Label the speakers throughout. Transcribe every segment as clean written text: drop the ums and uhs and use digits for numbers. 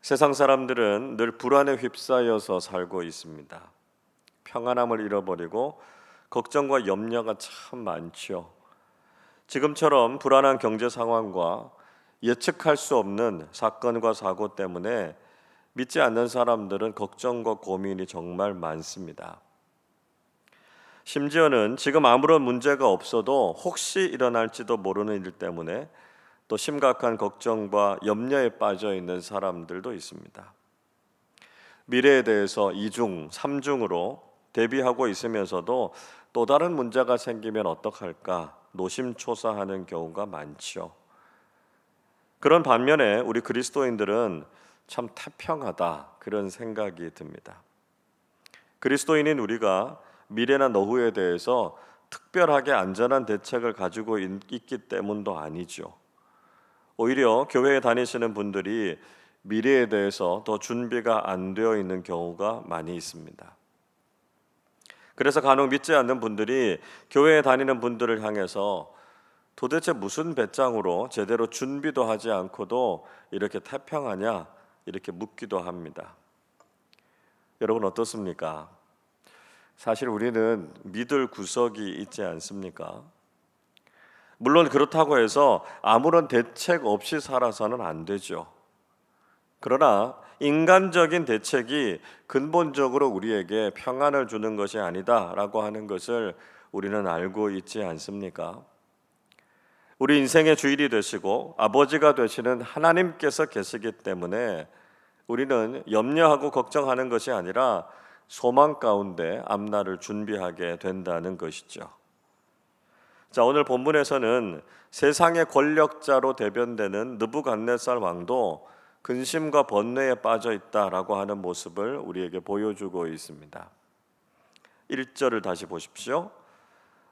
Speaker 1: 세상 사람들은 늘 불안에 휩싸여서 살고 있습니다. 평안함을 잃어버리고 걱정과 염려가 참 많죠. 지금처럼 불안한 경제 상황과 예측할 수 없는 사건과 사고 때문에 믿지 않는 사람들은 걱정과 고민이 정말 많습니다. 심지어는 지금 아무런 문제가 없어도 혹시 일어날지도 모르는 일 때문에 또 심각한 걱정과 염려에 빠져 있는 사람들도 있습니다. 미래에 대해서 이중, 삼중으로 대비하고 있으면서도 또 다른 문제가 생기면 어떡할까 노심초사하는 경우가 많죠. 그런 반면에 우리 그리스도인들은 참 태평하다 그런 생각이 듭니다. 그리스도인인 우리가 미래나 노후에 대해서 특별하게 안전한 대책을 가지고 있기 때문도 아니죠. 오히려 교회에 다니시는 분들이 미래에 대해서 더 준비가 안 되어 있는 경우가 많이 있습니다. 그래서 간혹 믿지 않는 분들이 교회에 다니는 분들을 향해서 도대체 무슨 배짱으로 제대로 준비도 하지 않고도 이렇게 태평하냐 이렇게 묻기도 합니다. 여러분 어떻습니까? 사실 우리는 믿을 구석이 있지 않습니까? 물론 그렇다고 해서 아무런 대책 없이 살아서는 안 되죠. 그러나 인간적인 대책이 근본적으로 우리에게 평안을 주는 것이 아니다라고 하는 것을 우리는 알고 있지 않습니까? 우리 인생의 주인이 되시고 아버지가 되시는 하나님께서 계시기 때문에 우리는 염려하고 걱정하는 것이 아니라 소망 가운데 앞날을 준비하게 된다는 것이죠. 자, 오늘 본문에서는 세상의 권력자로 대변되는 느부갓네살 왕도 근심과 번뇌에 빠져 있다라고 하는 모습을 우리에게 보여주고 있습니다. 1절을 다시 보십시오.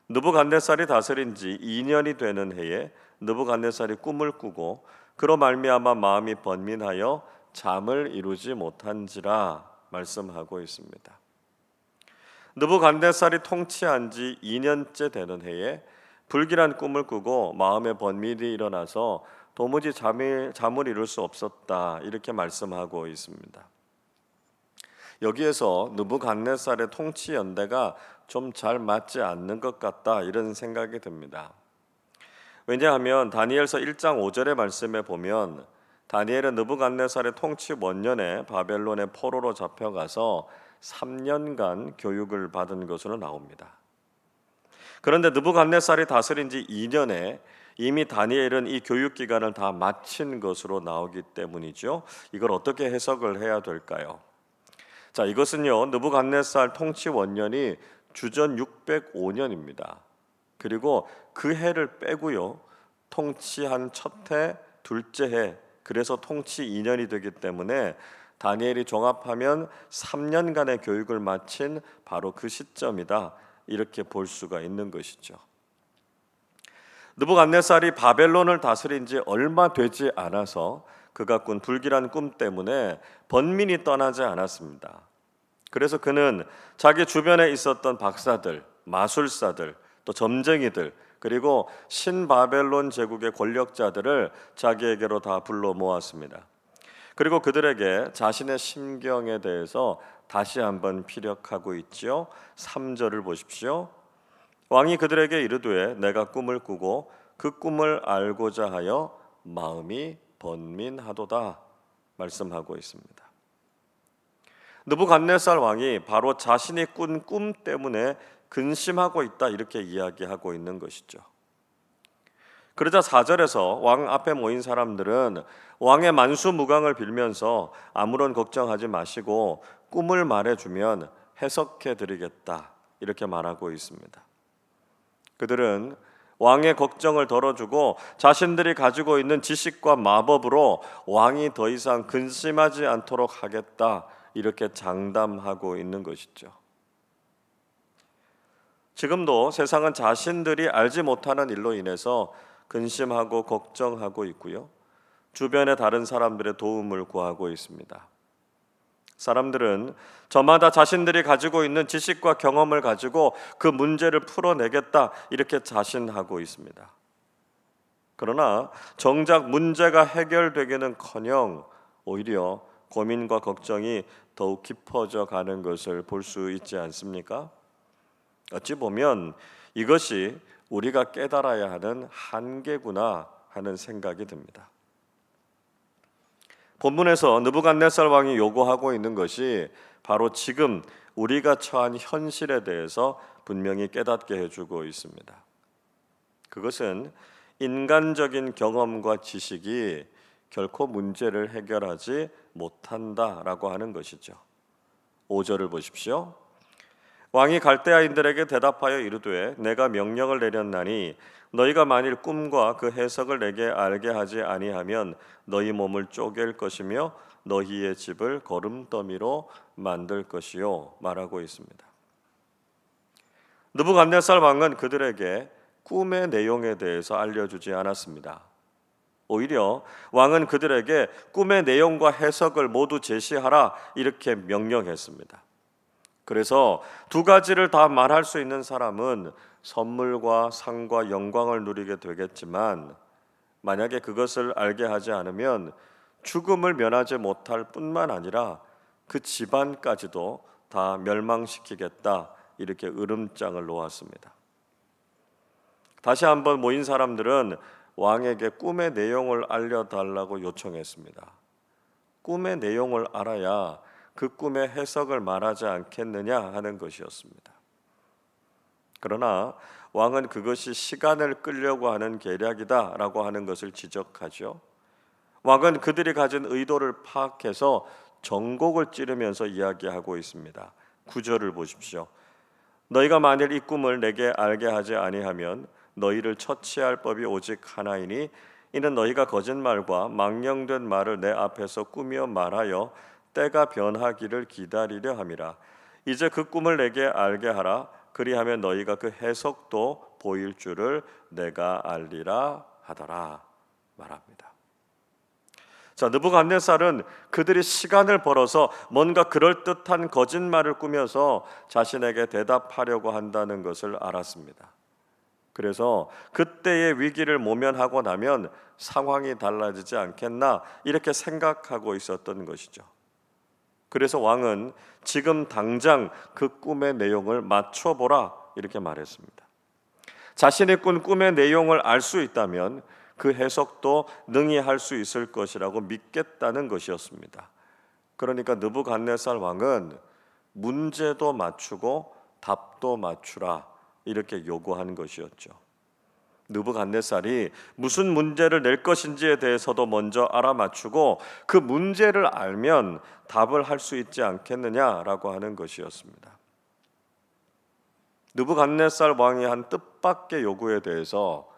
Speaker 1: 느부갓네살이 다스린 지 2년이 되는 해에 느부갓네살이 꿈을 꾸고 그로 말미암아 마음이 번민하여 잠을 이루지 못한지라 말씀하고 있습니다. 느부갓네살이 통치한 지 2년째 되는 해에 불길한 꿈을 꾸고 마음의 번민이 일어나서 도무지 잠을 이룰 수 없었다 이렇게 말씀하고 있습니다. 여기에서 느부갓네살의 통치 연대가 좀 잘 맞지 않는 것 같다 이런 생각이 듭니다. 왜냐하면 다니엘서 1장 5절의 말씀에 보면 다니엘은 느부갓네살의 통치 원년에 바벨론의 포로로 잡혀가서 3년간 교육을 받은 것으로 나옵니다. 그런데 느부갓네살이 다스린 지 2년에 이미 다니엘은 이 교육 기간을 다 마친 것으로 나오기 때문이죠. 이걸 어떻게 해석을 해야 될까요? 자, 이것은요. 느부갓네살 통치 원년이 주전 605년입니다. 그리고 그 해를 빼고요. 통치한 첫 해, 둘째 해, 그래서 통치 2년이 되기 때문에 다니엘이 종합하면 3년간의 교육을 마친 바로 그 시점이다. 이렇게 볼 수가 있는 것이죠. 느부갓네살이 바벨론을 다스린 지 얼마 되지 않아서 그가 꾼 불길한 꿈 때문에 번민이 떠나지 않았습니다. 그래서 그는 자기 주변에 있었던 박사들, 마술사들, 또 점쟁이들, 그리고 신바벨론 제국의 권력자들을 자기에게로 다 불러 모았습니다. 그리고 그들에게 자신의 심경에 대해서 다시 한번 피력하고 있지요. 3절을 보십시오. 왕이 그들에게 이르되 내가 꿈을 꾸고 그 꿈을 알고자 하여 마음이 번민하도다 말씀하고 있습니다. 느부갓네살 왕이 바로 자신이 꾼 꿈 때문에 근심하고 있다 이렇게 이야기하고 있는 것이죠. 그러자 4절에서 왕 앞에 모인 사람들은 왕의 만수무강을 빌면서 아무런 걱정하지 마시고 꿈을 말해주면 해석해 드리겠다 이렇게 말하고 있습니다. 그들은 왕의 걱정을 덜어주고 자신들이 가지고 있는 지식과 마법으로 왕이 더 이상 근심하지 않도록 하겠다 이렇게 장담하고 있는 것이죠. 지금도 세상은 자신들이 알지 못하는 일로 인해서 근심하고 걱정하고 있고요. 주변의 다른 사람들의 도움을 구하고 있습니다. 사람들은 저마다 자신들이 가지고 있는 지식과 경험을 가지고 그 문제를 풀어내겠다 이렇게 자신하고 있습니다. 그러나 정작 문제가 해결되기는커녕 오히려 고민과 걱정이 더욱 깊어져 가는 것을 볼 수 있지 않습니까? 어찌 보면 이것이 우리가 깨달아야 하는 한계구나 하는 생각이 듭니다. 본문에서 느부갓네살 왕이 요구하고 있는 것이 바로 지금 우리가 처한 현실에 대해서 분명히 깨닫게 해주고 있습니다. 그것은 인간적인 경험과 지식이 결코 문제를 해결하지 못한다라고 하는 것이죠. 5절을 보십시오. 왕이 갈대아인들에게 대답하여 이르되 내가 명령을 내렸나니 너희가 만일 꿈과 그 해석을 내게 알게 하지 아니하면 너희 몸을 쪼갤 것이며 너희의 집을 거름더미로 만들 것이요 말하고 있습니다. 느부갓네살 왕은 그들에게 꿈의 내용에 대해서 알려주지 않았습니다. 오히려 왕은 그들에게 꿈의 내용과 해석을 모두 제시하라 이렇게 명령했습니다. 그래서 두 가지를 다 말할 수 있는 사람은 선물과 상과 영광을 누리게 되겠지만 만약에 그것을 알게 하지 않으면 죽음을 면하지 못할 뿐만 아니라 그 집안까지도 다 멸망시키겠다 이렇게 으름장을 놓았습니다. 다시 한번 모인 사람들은 왕에게 꿈의 내용을 알려달라고 요청했습니다. 꿈의 내용을 알아야 그 꿈의 해석을 말하지 않겠느냐 하는 것이었습니다. 그러나 왕은 그것이 시간을 끌려고 하는 계략이다라고 하는 것을 지적하죠. 왕은 그들이 가진 의도를 파악해서 정곡을 찌르면서 이야기하고 있습니다. 9절을 보십시오. 너희가 만일 이 꿈을 내게 알게 하지 아니하면 너희를 처치할 법이 오직 하나이니 이는 너희가 거짓말과 망령된 말을 내 앞에서 꾸며 말하여 때가 변하기를 기다리려 함이라. 이제 그 꿈을 내게 알게 하라. 그리하면 너희가 그 해석도 보일 줄을 내가 알리라 하더라 말합니다. 자, 느부갓네살은 그들이 시간을 벌어서 뭔가 그럴듯한 거짓말을 꾸며서 자신에게 대답하려고 한다는 것을 알았습니다. 그래서 그때의 위기를 모면하고 나면 상황이 달라지지 않겠나 이렇게 생각하고 있었던 것이죠. 그래서 왕은 지금 당장 그 꿈의 내용을 맞춰보라 이렇게 말했습니다. 자신이 꾼 꿈의 내용을 알 수 있다면 그 해석도 능히 할 수 있을 것이라고 믿겠다는 것이었습니다. 그러니까 느부갓네살 왕은 문제도 맞추고 답도 맞추라 이렇게 요구한 것이었죠. 느부갓네살이 무슨 문제를 낼 것인지에 대해서도 먼저 알아맞추고 그 문제를 알면 답을 할 수 있지 않겠느냐라고 하는 것이었습니다. 느부갓네살 왕이 한 뜻밖의 요구에 대해서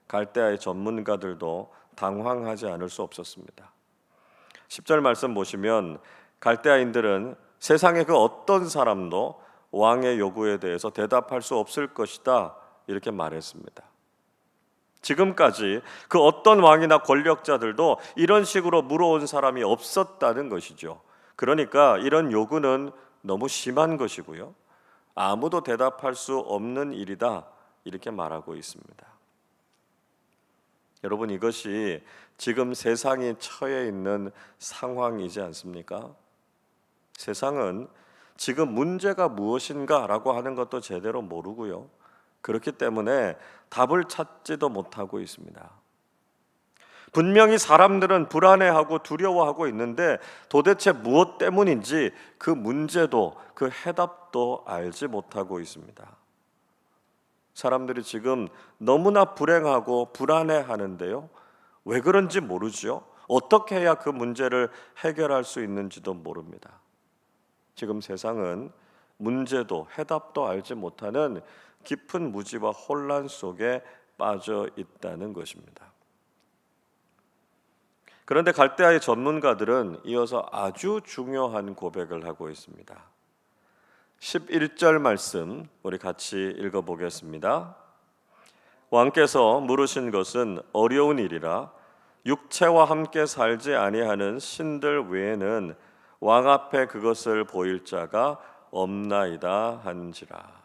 Speaker 1: 갈대아의 전문가들도 당황하지 않을 수 없었습니다. 10절 말씀 보시면 갈대아인들은 세상의 그 어떤 사람도 왕의 요구에 대해서 대답할 수 없을 것이다 이렇게 말했습니다. 지금까지 그 어떤 왕이나 권력자들도 이런 식으로 물어온 사람이 없었다는 것이죠. 그러니까 이런 요구는 너무 심한 것이고요. 아무도 대답할 수 없는 일이다 이렇게 말하고 있습니다. 여러분, 이것이 지금 세상이 처해 있는 상황이지 않습니까? 세상은 지금 문제가 무엇인가라고 하는 것도 제대로 모르고요. 그렇기 때문에 답을 찾지도 못하고 있습니다. 분명히 사람들은 불안해하고 두려워하고 있는데 도대체 무엇 때문인지 그 문제도 그 해답도 알지 못하고 있습니다. 사람들이 지금 너무나 불행하고 불안해하는데요. 왜 그런지 모르죠. 어떻게 해야 그 문제를 해결할 수 있는지도 모릅니다. 지금 세상은 문제도 해답도 알지 못하는 깊은 무지와 혼란 속에 빠져 있다는 것입니다. 그런데 갈대아의 전문가들은 이어서 아주 중요한 고백을 하고 있습니다. 11절 말씀 우리 같이 읽어보겠습니다. 왕께서 물으신 것은 어려운 일이라 육체와 함께 살지 아니하는 신들 외에는 왕 앞에 그것을 보일 자가 없나이다 한지라.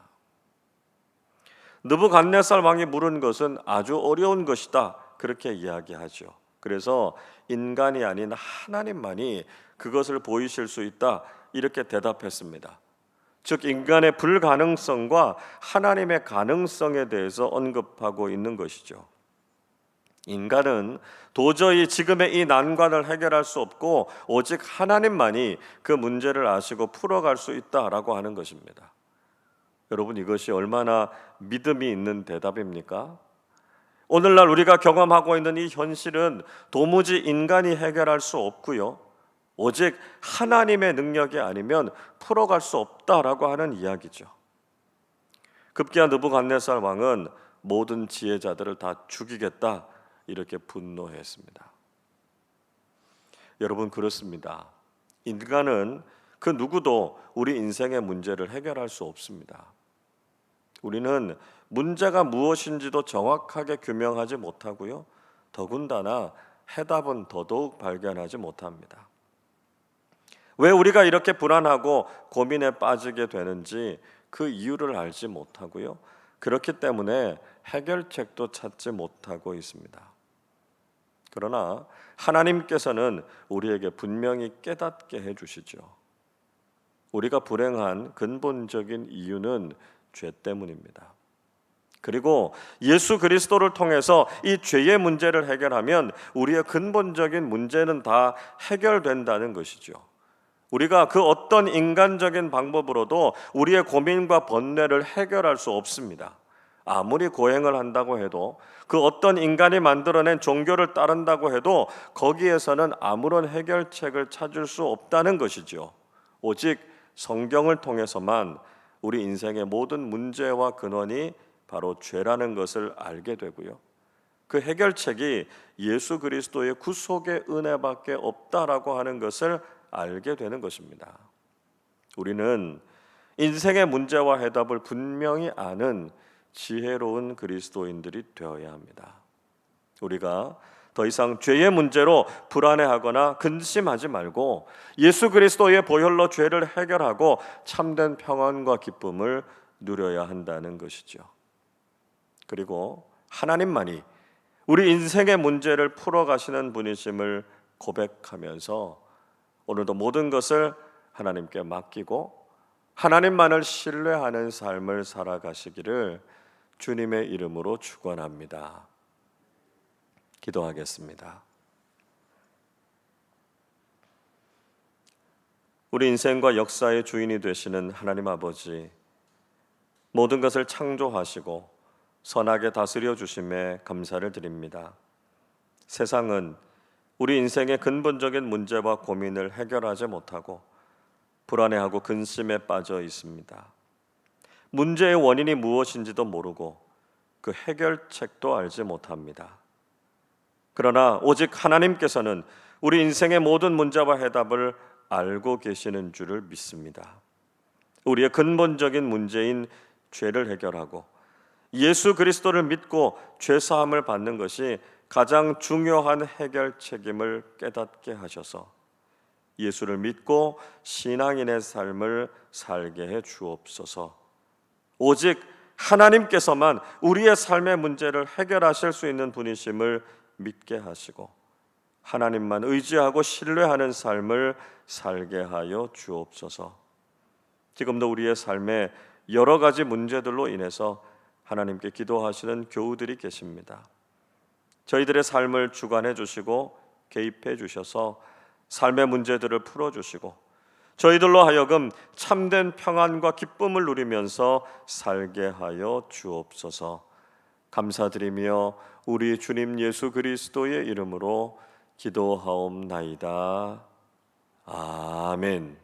Speaker 1: 느부갓네살 왕이 물은 것은 아주 어려운 것이다 그렇게 이야기하죠. 그래서 인간이 아닌 하나님만이 그것을 보이실 수 있다, 이렇게 대답했습니다. 즉 인간의 불가능성과 하나님의 가능성에 대해서 언급하고 있는 것이죠. 인간은 도저히 지금의 이 난관을 해결할 수 없고 오직 하나님만이 그 문제를 아시고 풀어갈 수 있다라고 하는 것입니다. 여러분, 이것이 얼마나 믿음이 있는 대답입니까? 오늘날 우리가 경험하고 있는 이 현실은 도무지 인간이 해결할 수 없고요, 오직 하나님의 능력이 아니면 풀어갈 수 없다라고 하는 이야기죠. 급기야 느부갓네살 왕은 모든 지혜자들을 다 죽이겠다, 이렇게 분노했습니다. 여러분, 그렇습니다. 인간은 그 누구도 우리 인생의 문제를 해결할 수 없습니다. 우리는 문제가 무엇인지도 정확하게 규명하지 못하고요, 더군다나 해답은 더더욱 발견하지 못합니다. 왜 우리가 이렇게 불안하고 고민에 빠지게 되는지 그 이유를 알지 못하고요, 그렇기 때문에 해결책도 찾지 못하고 있습니다. 그러나 하나님께서는 우리에게 분명히 깨닫게 해주시죠. 우리가 불행한 근본적인 이유는 죄 때문입니다. 그리고 예수 그리스도를 통해서 이 죄의 문제를 해결하면 우리의 근본적인 문제는 다 해결된다는 것이죠. 우리가 그 어떤 인간적인 방법으로도 우리의 고민과 번뇌를 해결할 수 없습니다. 아무리 고행을 한다고 해도, 그 어떤 인간이 만들어낸 종교를 따른다고 해도 거기에서는 아무런 해결책을 찾을 수 없다는 것이죠. 오직 성경을 통해서만 우리 인생의 모든 문제와 근원이 바로 죄라는 것을 알게 되고요, 그 해결책이 예수 그리스도의 구속의 은혜밖에 없다라고 하는 것을 알게 되는 것입니다. 우리는 인생의 문제와 해답을 분명히 아는 지혜로운 그리스도인들이 되어야 합니다. 우리가 더 이상 죄의 문제로 불안해하거나 근심하지 말고 예수 그리스도의 보혈로 죄를 해결하고 참된 평안과 기쁨을 누려야 한다는 것이죠. 그리고 하나님만이 우리 인생의 문제를 풀어가시는 분이심을 고백하면서 오늘도 모든 것을 하나님께 맡기고 하나님만을 신뢰하는 삶을 살아가시기를 주님의 이름으로 축원합니다. 기도하겠습니다. 우리 인생과 역사의 주인이 되시는 하나님 아버지, 모든 것을 창조하시고 선하게 다스려 주심에 감사를 드립니다. 세상은 우리 인생의 근본적인 문제와 고민을 해결하지 못하고 불안해하고 근심에 빠져 있습니다. 문제의 원인이 무엇인지도 모르고 그 해결책도 알지 못합니다. 그러나 오직 하나님께서는 우리 인생의 모든 문제와 해답을 알고 계시는 줄을 믿습니다. 우리의 근본적인 문제인 죄를 해결하고 예수 그리스도를 믿고 죄 사함을 받는 것이 가장 중요한 해결책임을 깨닫게 하셔서 예수를 믿고 신앙인의 삶을 살게 해 주옵소서. 오직 하나님께서만 우리의 삶의 문제를 해결하실 수 있는 분이심을 믿게 하시고 하나님만 의지하고 신뢰하는 삶을 살게 하여 주옵소서. 지금도 우리의 삶에 여러 가지 문제들로 인해서 하나님께 기도하시는 교우들이 계십니다. 저희들의 삶을 주관해 주시고 개입해 주셔서 삶의 문제들을 풀어주시고 저희들로 하여금 참된 평안과 기쁨을 누리면서 살게 하여 주옵소서. 감사드리며 우리 주님 예수 그리스도의 이름으로 기도하옵나이다. 아멘.